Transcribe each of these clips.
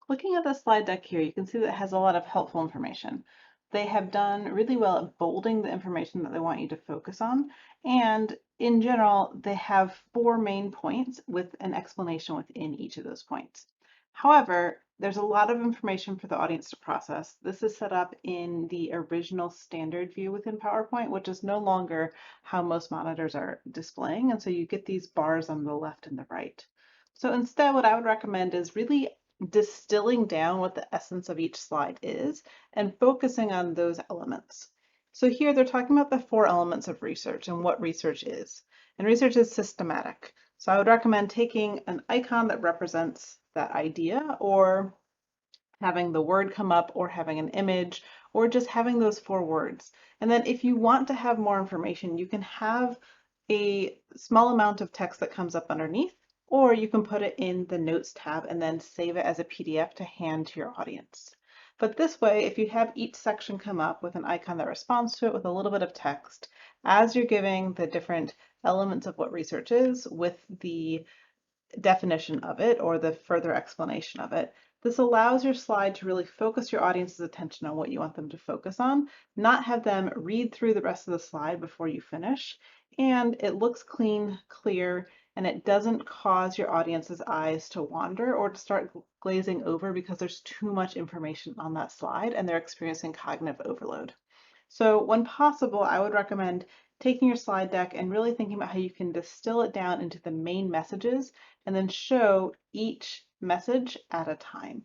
Looking at the slide deck here, you can see that it has a lot of helpful information. They have done really well at bolding the information that they want you to focus on. And in general, they have four main points with an explanation within each of those points. However, there's a lot of information for the audience to process. This is set up in the original standard view within PowerPoint, which is no longer how most monitors are displaying. And so you get these bars on the left and the right. So instead, what I would recommend is really distilling down what the essence of each slide is and focusing on those elements. So here they're talking about the four elements of research and what research is. And research is systematic. So I would recommend taking an icon that represents that idea, or having the word come up, or having an image, or just having those four words. And then if you want to have more information, you can have a small amount of text that comes up underneath, or you can put it in the Notes tab and then save it as a PDF to hand to your audience. But this way, if you have each section come up with an icon that responds to it with a little bit of text, as you're giving the different elements of what research is with the definition of it or the further explanation of it, this allows your slide to really focus your audience's attention on what you want them to focus on, not have them read through the rest of the slide before you finish. And it looks clean, clear, and it doesn't cause your audience's eyes to wander or to start glazing over because there's too much information on that slide and they're experiencing cognitive overload. So when possible, I would recommend taking your slide deck and really thinking about how you can distill it down into the main messages and then show each message at a time.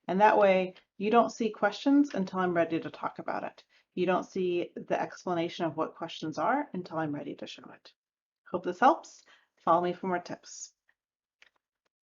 And that way you don't see questions until I'm ready to talk about it. You don't see the explanation of what questions are until I'm ready to show it. Hope this helps. Follow me for more tips.